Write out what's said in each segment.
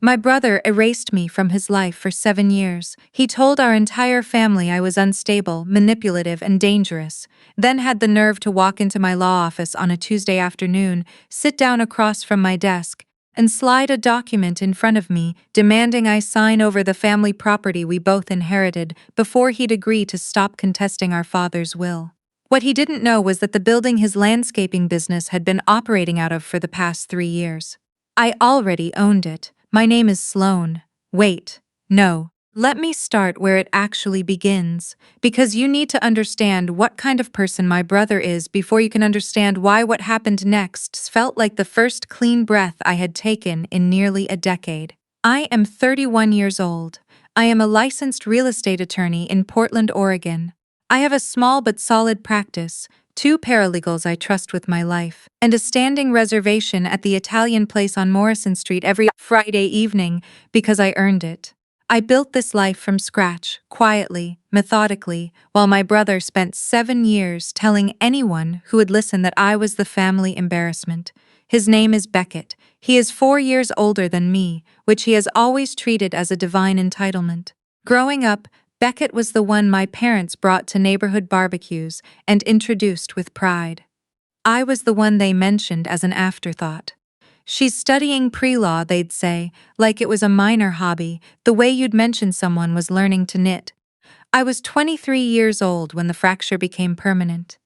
My brother erased me from his life for 7 years. He told our entire family I was unstable, manipulative, and dangerous, then had the nerve to walk into my law office on a Tuesday afternoon, sit down across from my desk, and slide a document in front of me, demanding I sign over the family property we both inherited before he'd agree to stop contesting our father's will. What he didn't know was that the building his landscaping business had been operating out of for the past 3 years. I already owned it. My name is Sloane. Wait, no. Let me start where it actually begins, because you need to understand what kind of person my brother is before you can understand why what happened next felt like the first clean breath I had taken in nearly a decade. I am 31 years old. I am a licensed real estate attorney in Portland, Oregon. I have a small but solid practice, 2 paralegals I trust with my life, and a standing reservation at the Italian place on Morrison Street every Friday evening because I earned it. I built this life from scratch, quietly, methodically, while my brother spent 7 years telling anyone who would listen that I was the family embarrassment. His name is Beckett. He is 4 years older than me, which he has always treated as a divine entitlement. Growing up, Beckett was the one my parents brought to neighborhood barbecues and introduced with pride. I was the one they mentioned as an afterthought. She's studying pre-law, they'd say, like it was a minor hobby, the way you'd mention someone was learning to knit. I was 23 years old when the fracture became permanent.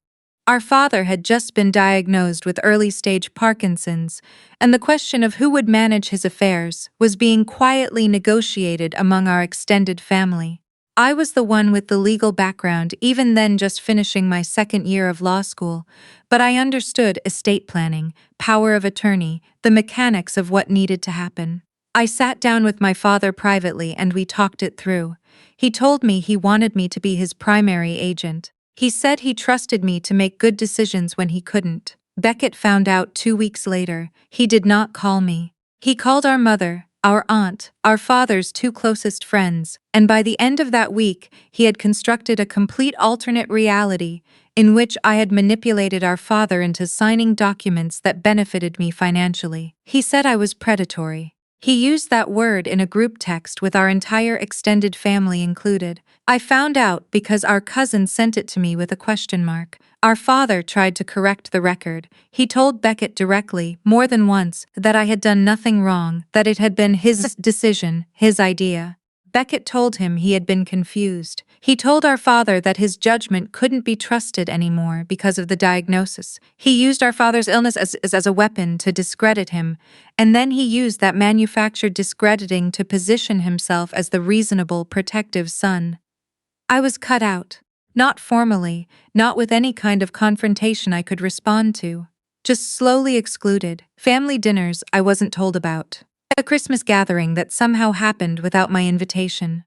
Our father had just been diagnosed with early-stage Parkinson's, and the question of who would manage his affairs was being quietly negotiated among our extended family. I was the one with the legal background, even then just finishing my 2nd year of law school, but I understood estate planning, power of attorney, the mechanics of what needed to happen. I sat down with my father privately and we talked it through. He told me he wanted me to be his primary agent. He said he trusted me to make good decisions when he couldn't. Beckett found out 2 weeks later. He did not call me. He called our mother, our aunt, our father's 2 closest friends, and by the end of that week, he had constructed a complete alternate reality in which I had manipulated our father into signing documents that benefited me financially. He said I was predatory. He used that word in a group text with our entire extended family included. I found out because our cousin sent it to me with a question mark. Our father tried to correct the record. He told Beckett directly, more than once, that I had done nothing wrong, that it had been his decision, his idea. Beckett told him he had been confused. He told our father that his judgment couldn't be trusted anymore because of the diagnosis. He used our father's illness as a weapon to discredit him, and then he used that manufactured discrediting to position himself as the reasonable, protective son. I was cut out. Not formally, not with any kind of confrontation I could respond to. Just slowly excluded. Family dinners I wasn't told about. A Christmas gathering that somehow happened without my invitation.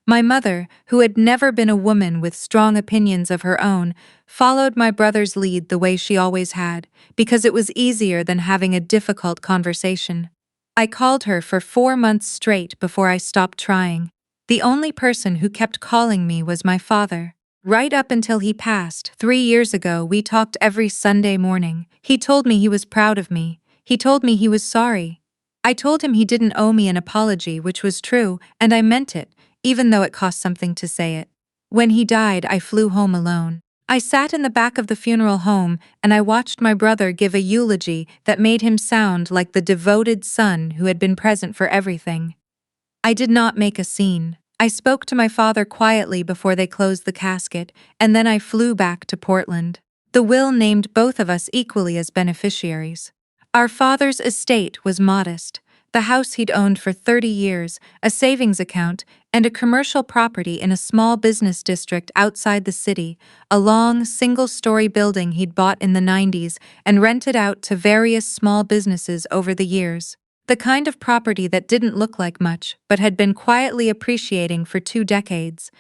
My mother, who had never been a woman with strong opinions of her own, followed my brother's lead the way she always had, because it was easier than having a difficult conversation. I called her for 4 months straight before I stopped trying. The only person who kept calling me was my father. Right up until he passed 3 years ago, we talked every Sunday morning. He told me he was proud of me. He told me he was sorry. I told him he didn't owe me an apology, which was true, and I meant it, even though it cost something to say it. When he died, I flew home alone. I sat in the back of the funeral home and I watched my brother give a eulogy that made him sound like the devoted son who had been present for everything. I did not make a scene. I spoke to my father quietly before they closed the casket, and then I flew back to Portland. The will named both of us equally as beneficiaries. Our father's estate was modest. The house he'd owned for 30 years, a savings account, and a commercial property in a small business district outside the city, a long, single-story building he'd bought in the 90s and rented out to various small businesses over the years. The kind of property that didn't look like much, but had been quietly appreciating for 2 decades.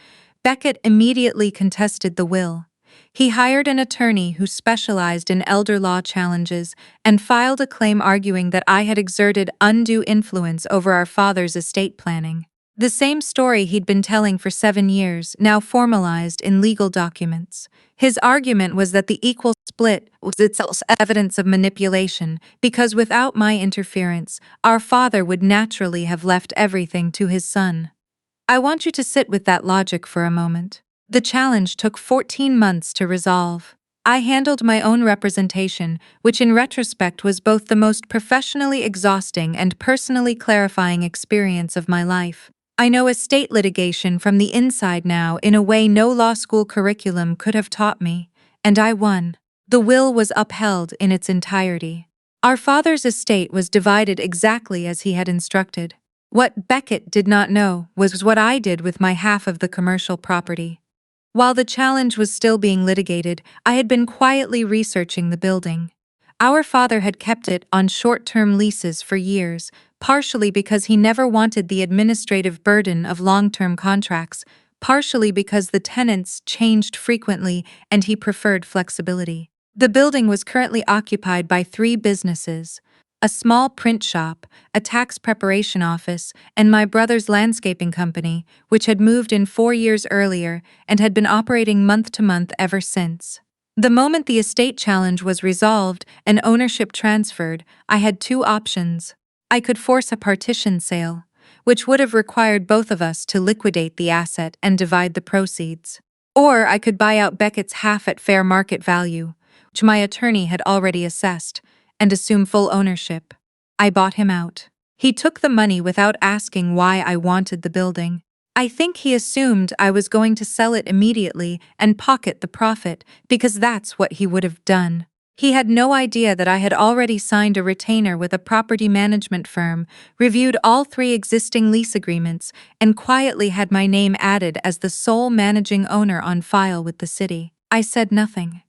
Beckett immediately contested the will. He hired an attorney who specialized in elder law challenges and filed a claim arguing that I had exerted undue influence over our father's estate planning. The same story he'd been telling for 7 years, now formalized in legal documents. His argument was that the equal split was itself evidence of manipulation, because without my interference, our father would naturally have left everything to his son. I want you to sit with that logic for a moment. The challenge took 14 months to resolve. I handled my own representation, which in retrospect was both the most professionally exhausting and personally clarifying experience of my life. I know estate litigation from the inside now in a way no law school curriculum could have taught me, and I won. The will was upheld in its entirety. Our father's estate was divided exactly as he had instructed. What Beckett did not know was what I did with my half of the commercial property. While the challenge was still being litigated, I had been quietly researching the building. Our father had kept it on short-term leases for years, partially because he never wanted the administrative burden of long-term contracts, partially because the tenants changed frequently and he preferred flexibility. The building was currently occupied by 3 businesses: a small print shop, a tax preparation office, and my brother's landscaping company, which had moved in 4 years earlier and had been operating month to month ever since. The moment the estate challenge was resolved and ownership transferred, I had 2 options. I could force a partition sale, which would have required both of us to liquidate the asset and divide the proceeds. Or I could buy out Beckett's half at fair market value, which my attorney had already assessed, and assume full ownership. I bought him out. He took the money without asking why I wanted the building. I think he assumed I was going to sell it immediately and pocket the profit, because that's what he would have done. He had no idea that I had already signed a retainer with a property management firm, reviewed all 3 existing lease agreements, and quietly had my name added as the sole managing owner on file with the city. I said nothing.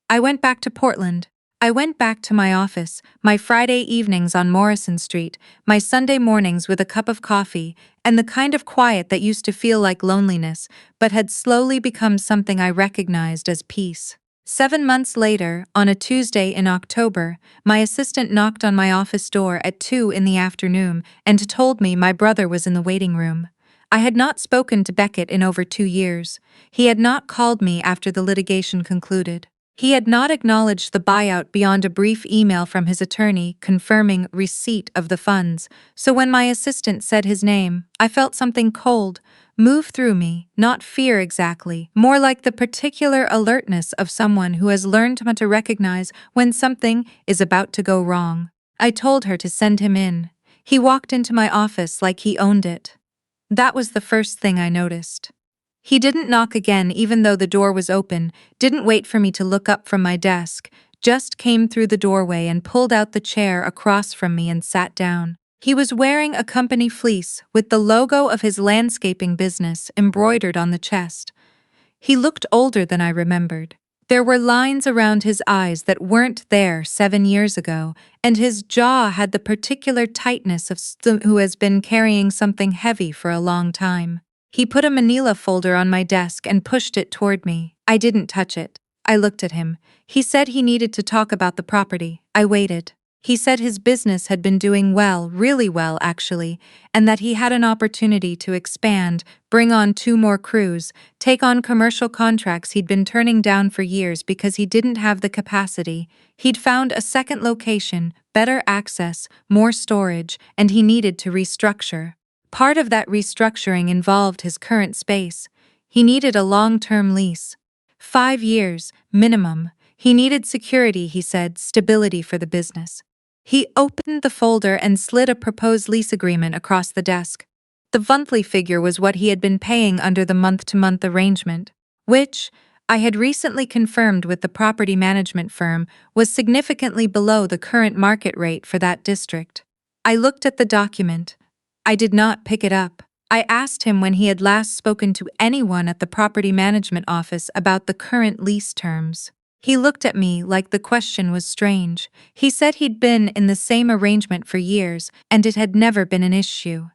I went back to Portland. I went back to my office, my Friday evenings on Morrison Street, my Sunday mornings with a cup of coffee, and the kind of quiet that used to feel like loneliness, but had slowly become something I recognized as peace. 7 months later, on a Tuesday in October, my assistant knocked on my office door at 2 in the afternoon and told me my brother was in the waiting room. I had not spoken to Beckett in over 2 years. He had not called me after the litigation concluded. He had not acknowledged the buyout beyond a brief email from his attorney confirming receipt of the funds, so when my assistant said his name, I felt something cold move through me, not fear exactly, more like the particular alertness of someone who has learned to recognize when something is about to go wrong. I told her to send him in. He walked into my office like he owned it. That was the first thing I noticed. He didn't knock again even though the door was open, didn't wait for me to look up from my desk, just came through the doorway and pulled out the chair across from me and sat down. He was wearing a company fleece with the logo of his landscaping business embroidered on the chest. He looked older than I remembered. There were lines around his eyes that weren't there 7 years ago, and his jaw had the particular tightness of someone who has been carrying something heavy for a long time. He put a manila folder on my desk and pushed it toward me. I didn't touch it. I looked at him. He said he needed to talk about the property. I waited. He said his business had been doing well, really well actually, and that he had an opportunity to expand, bring on 2 more crews, take on commercial contracts he'd been turning down for years because he didn't have the capacity. He'd found a second location, better access, more storage, and he needed to restructure. Part of that restructuring involved his current space. He needed a long-term lease. 5 years, minimum. He needed security, he said, stability for the business. He opened the folder and slid a proposed lease agreement across the desk. The monthly figure was what he had been paying under the month-to-month arrangement, which, I had recently confirmed with the property management firm, was significantly below the current market rate for that district. I looked at the document. I did not pick it up. I asked him when he had last spoken to anyone at the property management office about the current lease terms. He looked at me like the question was strange. He said he'd been in the same arrangement for years, and it had never been an issue.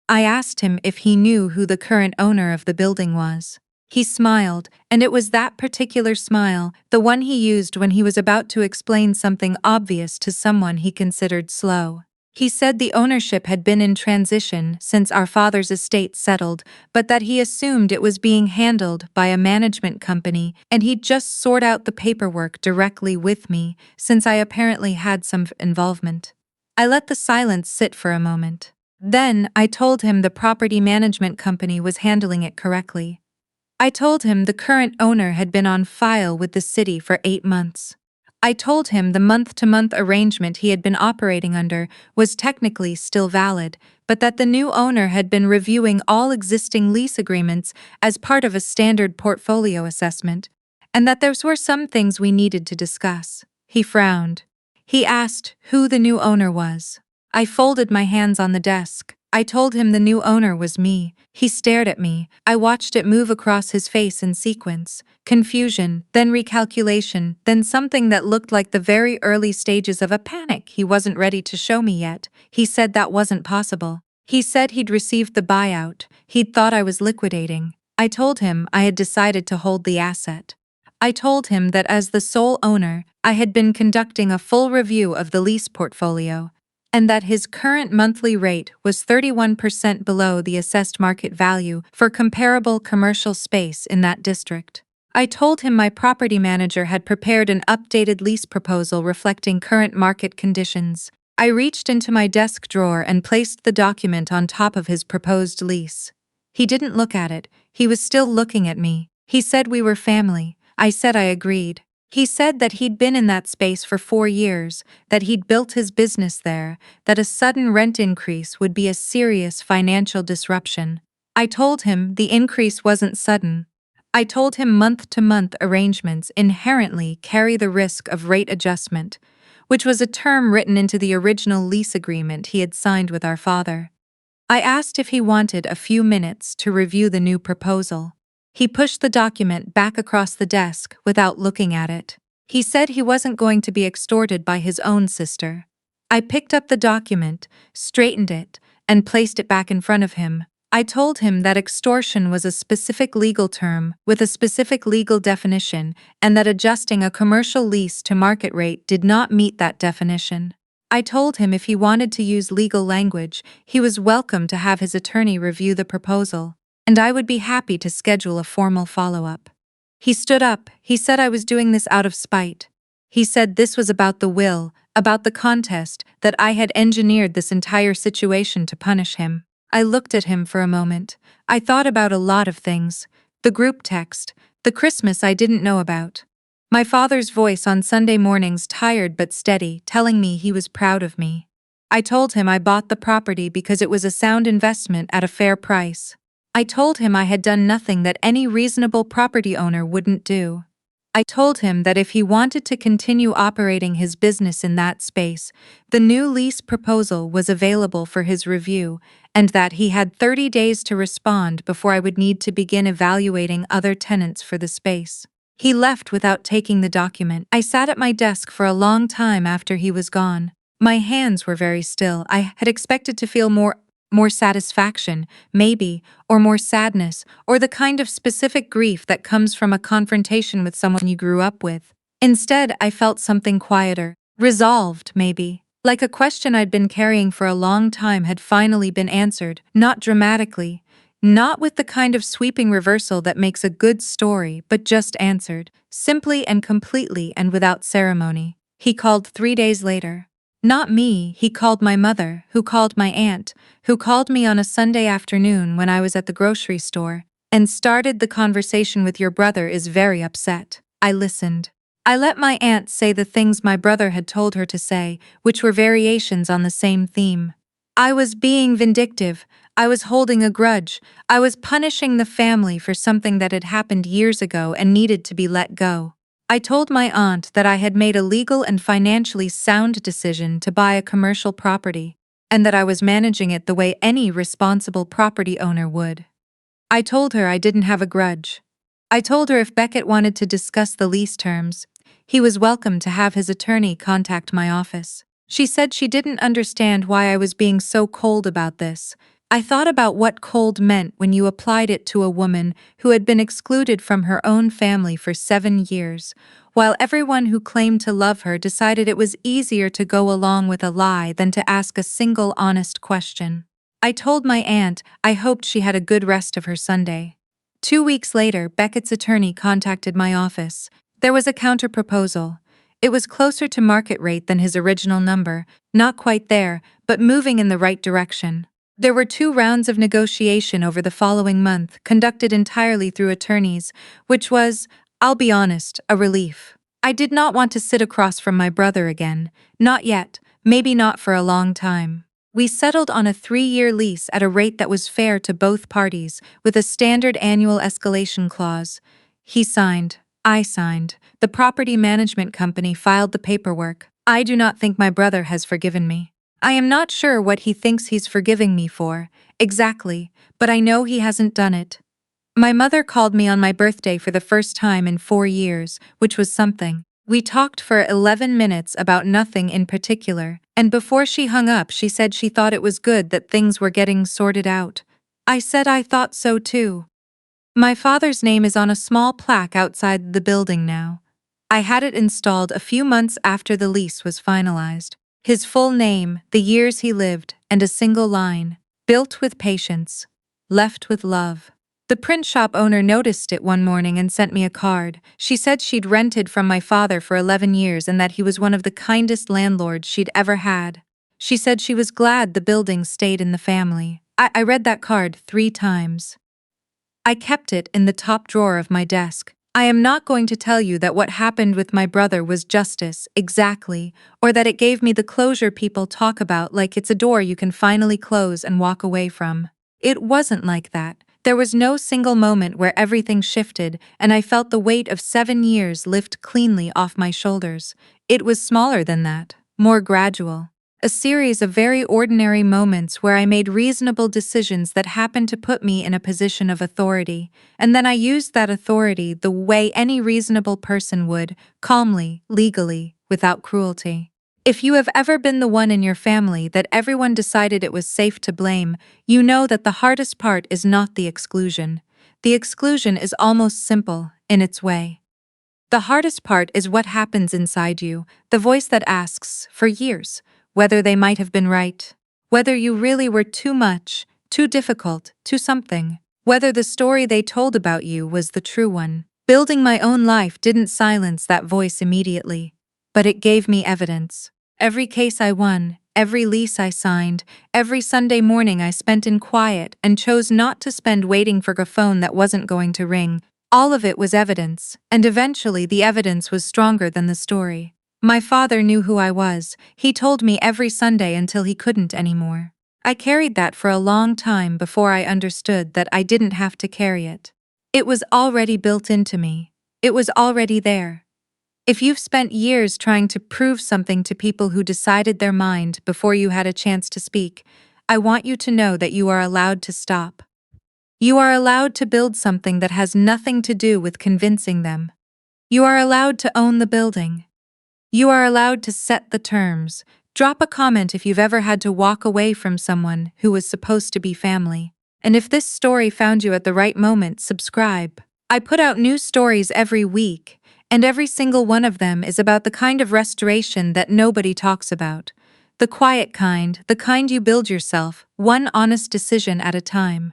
I asked him if he knew who the current owner of the building was. He smiled, and it was that particular smile, the one he used when he was about to explain something obvious to someone he considered slow. He said the ownership had been in transition since our father's estate settled, but that he assumed it was being handled by a management company and he'd just sort out the paperwork directly with me since I apparently had some involvement. I let the silence sit for a moment. Then I told him the property management company was handling it correctly. I told him the current owner had been on file with the city for 8 months. I told him the month-to-month arrangement he had been operating under was technically still valid, but that the new owner had been reviewing all existing lease agreements as part of a standard portfolio assessment, and that there were some things we needed to discuss. He frowned. He asked who the new owner was. I folded my hands on the desk. I told him the new owner was me. He stared at me. I watched it move across his face in sequence. Confusion, then recalculation, then something that looked like the very early stages of a panic he wasn't ready to show me yet. He said that wasn't possible. He said he'd received the buyout. He'd thought I was liquidating. I told him I had decided to hold the asset. I told him that as the sole owner, I had been conducting a full review of the lease portfolio, and that his current monthly rate was 31% below the assessed market value for comparable commercial space in that district. I told him my property manager had prepared an updated lease proposal reflecting current market conditions. I reached into my desk drawer and placed the document on top of his proposed lease. He didn't look at it. He was still looking at me. He said we were family. I said I agreed. He said that he'd been in that space for 4 years, that he'd built his business there, that a sudden rent increase would be a serious financial disruption. I told him the increase wasn't sudden. I told him month-to-month arrangements inherently carry the risk of rate adjustment, which was a term written into the original lease agreement he had signed with our father. I asked if he wanted a few minutes to review the new proposal. He pushed the document back across the desk without looking at it. He said he wasn't going to be extorted by his own sister. I picked up the document, straightened it, and placed it back in front of him. I told him that extortion was a specific legal term with a specific legal definition and that adjusting a commercial lease to market rate did not meet that definition. I told him if he wanted to use legal language, he was welcome to have his attorney review the proposal, and I would be happy to schedule a formal follow-up. He stood up. He said I was doing this out of spite. He said this was about the will, about the contest, that I had engineered this entire situation to punish him. I looked at him for a moment. I thought about a lot of things. The group text, the Christmas I didn't know about. My father's voice on Sunday mornings, tired but steady, telling me he was proud of me. I told him I bought the property because it was a sound investment at a fair price. I told him I had done nothing that any reasonable property owner wouldn't do. I told him that if he wanted to continue operating his business in that space, the new lease proposal was available for his review, and that he had 30 days to respond before I would need to begin evaluating other tenants for the space. He left without taking the document. I sat at my desk for a long time after he was gone. My hands were very still. I had expected to feel more satisfaction, maybe, or more sadness, or the kind of specific grief that comes from a confrontation with someone you grew up with. Instead, I felt something quieter, resolved, maybe. Like a question I'd been carrying for a long time had finally been answered, not dramatically, not with the kind of sweeping reversal that makes a good story, but just answered, simply and completely and without ceremony. He called 3 days later. Not me, he called my mother, who called my aunt, who called me on a Sunday afternoon when I was at the grocery store, and started the conversation with "Your brother is very upset." I listened. I let my aunt say the things my brother had told her to say, which were variations on the same theme. I was being vindictive. I was holding a grudge. I was punishing the family for something that had happened years ago and needed to be let go. I told my aunt that I had made a legal and financially sound decision to buy a commercial property, and that I was managing it the way any responsible property owner would. I told her I didn't have a grudge. I told her if Beckett wanted to discuss the lease terms, he was welcome to have his attorney contact my office. She said she didn't understand why I was being so cold about this, I thought about what cold meant when you applied it to a woman who had been excluded from her own family for 7 years, while everyone who claimed to love her decided it was easier to go along with a lie than to ask a single honest question. I told my aunt I hoped she had a good rest of her Sunday. 2 weeks later, Beckett's attorney contacted my office. There was a counter-proposal. It was closer to market rate than his original number, not quite there, but moving in the right direction. There were 2 rounds of negotiation over the following month, conducted entirely through attorneys, which was, I'll be honest, a relief. I did not want to sit across from my brother again, not yet, maybe not for a long time. We settled on a 3-year lease at a rate that was fair to both parties, with a standard annual escalation clause. He signed, I signed, the property management company filed the paperwork. I do not think my brother has forgiven me. I am not sure what he thinks he's forgiving me for, exactly, but I know he hasn't done it. My mother called me on my birthday for the first time in 4 years, which was something. We talked for 11 minutes about nothing in particular, and before she hung up she said she thought it was good that things were getting sorted out. I said I thought so too. My father's name is on a small plaque outside the building now. I had it installed a few months after the lease was finalized. His full name, the years he lived, and a single line: built with patience, left with love. The print shop owner noticed it one morning and sent me a card. She said she'd rented from my father for 11 years and that he was one of the kindest landlords she'd ever had. She said she was glad the building stayed in the family. I read that card 3 times. I kept it in the top drawer of my desk. I am not going to tell you that what happened with my brother was justice, exactly, or that it gave me the closure people talk about like it's a door you can finally close and walk away from. It wasn't like that. There was no single moment where everything shifted and I felt the weight of 7 years lift cleanly off my shoulders. It was smaller than that, more gradual. A series of very ordinary moments where I made reasonable decisions that happened to put me in a position of authority, and then I used that authority the way any reasonable person would, calmly, legally, without cruelty. If you have ever been the one in your family that everyone decided it was safe to blame, you know that the hardest part is not the exclusion. The exclusion is almost simple, in its way. The hardest part is what happens inside you, the voice that asks, for years, whether they might have been right, whether you really were too much, too difficult, too something, whether the story they told about you was the true one. Building my own life didn't silence that voice immediately, but it gave me evidence. Every case I won, every lease I signed, every Sunday morning I spent in quiet and chose not to spend waiting for a phone that wasn't going to ring, all of it was evidence, and eventually the evidence was stronger than the story. My father knew who I was. He told me every Sunday until he couldn't anymore. I carried that for a long time before I understood that I didn't have to carry it. It was already built into me. It was already there. If you've spent years trying to prove something to people who decided their mind before you had a chance to speak, I want you to know that you are allowed to stop. You are allowed to build something that has nothing to do with convincing them. You are allowed to own the building. You are allowed to set the terms. Drop a comment if you've ever had to walk away from someone who was supposed to be family. And if this story found you at the right moment, subscribe. I put out new stories every week, and every single one of them is about the kind of restoration that nobody talks about. The quiet kind, the kind you build yourself, one honest decision at a time.